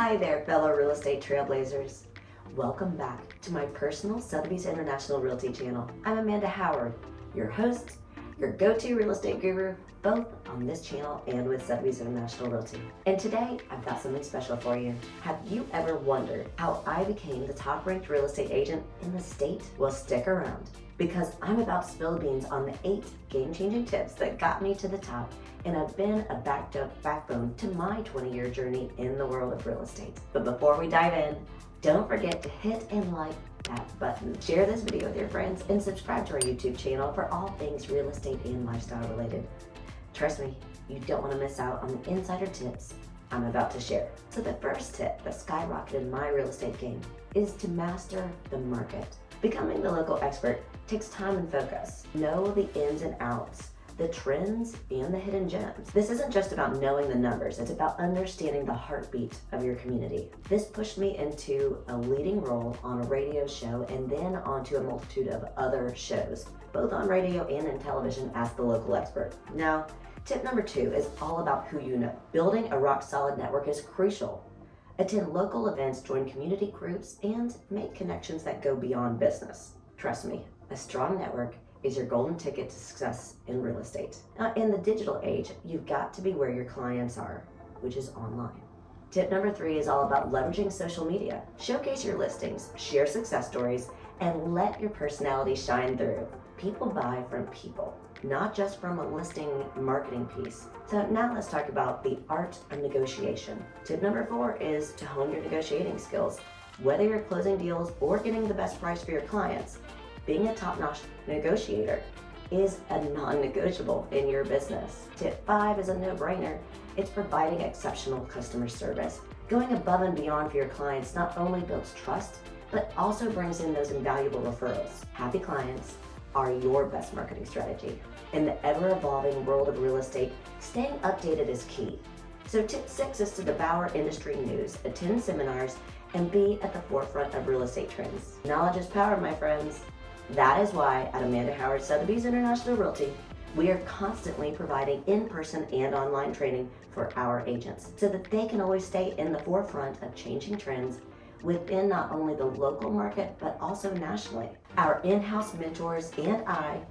Hi there, fellow real estate trailblazers. Welcome back to my personal Sotheby's International Realty channel. I'm Amanda Howard, your host, your go-to real estate guru, both on this channel and with Sotheby's International Realty. And today, I've got something special for you. Have you ever wondered how I became the top-ranked real estate agent in the state? Well, stick around, because I'm about to spill the beans on the 8 game-changing tips that got me to the top and have been a backbone to my 20-year journey in the world of real estate. But before we dive in, don't forget to hit and like that button. Share this video with your friends and subscribe to our YouTube channel for all things real estate and lifestyle related. Trust me, you don't want to miss out on the insider tips I'm about to share. So the first tip that skyrocketed my real estate game is to master the market. Becoming the local expert takes time and focus. Know the ins and outs, the trends, and the hidden gems. This isn't just about knowing the numbers, it's about understanding the heartbeat of your community. This pushed me into a leading role on a radio show and then onto a multitude of other shows, both on radio and in television as the local expert. Now, tip number 2 is all about who you know. Building a rock-solid network is crucial. Attend local events, join community groups, and make connections that go beyond business. Trust me, a strong network is your golden ticket to success in real estate. Now, in the digital age, you've got to be where your clients are, which is online. Tip number 3 is all about leveraging social media. Showcase your listings, share success stories, and let your personality shine through. People buy from people, not just from a listing marketing piece. So now let's talk about the art of negotiation. Tip number 4 is to hone your negotiating skills. Whether you're closing deals or getting the best price for your clients, being a top-notch negotiator is a non-negotiable in your business. Tip 5 is a no-brainer. It's providing exceptional customer service. Going above and beyond for your clients not only builds trust, but also brings in those invaluable referrals. Happy clients are your best marketing strategy. In the ever-evolving world of real estate, staying updated is key. So tip 6 is to devour industry news, attend seminars, and be at the forefront of real estate trends. Knowledge is power, my friends. That is why at Amanda Howard Sotheby's International Realty, we are constantly providing in-person and online training for our agents so that they can always stay in the forefront of changing trends within not only the local market, but also nationally. Our in-house mentors and I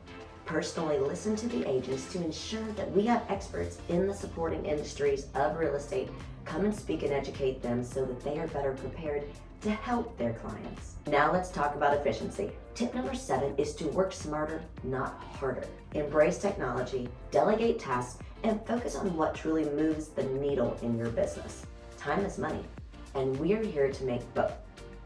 personally listen to the agents to ensure that we have experts in the supporting industries of real estate come and speak and educate them so that they are better prepared to help their clients. Now let's talk about efficiency. Tip number 7 is to work smarter, not harder. Embrace technology, delegate tasks, and focus on what truly moves the needle in your business. Time is money, and we're here to make both.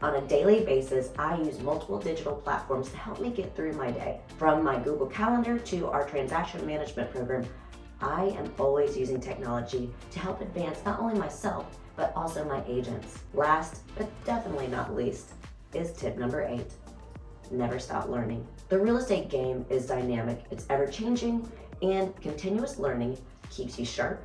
On a daily basis, I use multiple digital platforms to help me get through my day. From my Google Calendar to our transaction management program, I am always using technology to help advance not only myself, but also my agents. Last, but definitely not least, is tip number 8. Never stop learning. The real estate game is dynamic, it's ever-changing, and continuous learning keeps you sharp,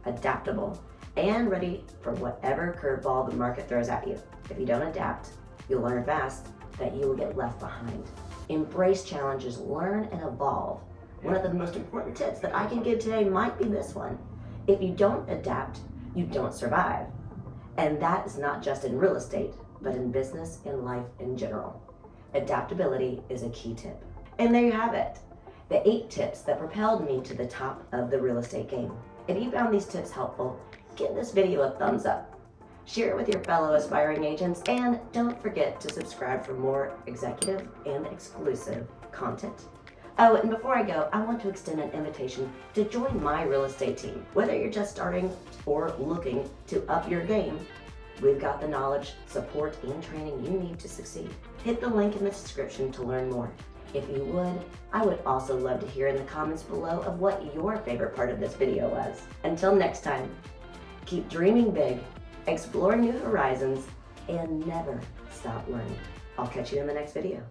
adaptable, and ready for whatever curveball the market throws at you. If you don't adapt, you'll learn fast that you will get left behind. Embrace challenges, learn and evolve. One of the most important tips that I can give today might be this one. If you don't adapt, you don't survive. And that is not just in real estate, but in business and life in general. Adaptability is a key tip. And there you have it, the 8 tips that propelled me to the top of the real estate game. If you found these tips helpful, give this video a thumbs up. Share it with your fellow aspiring agents, and don't forget to subscribe for more executive and exclusive content. Oh, and before I go, I want to extend an invitation to join my real estate team. Whether you're just starting or looking to up your game, we've got the knowledge, support, and training you need to succeed. Hit the link in the description to learn more. If you would, I would also love to hear in the comments below of what your favorite part of this video was. Until next time, keep dreaming big, explore new horizons, and never stop learning. I'll catch you in the next video.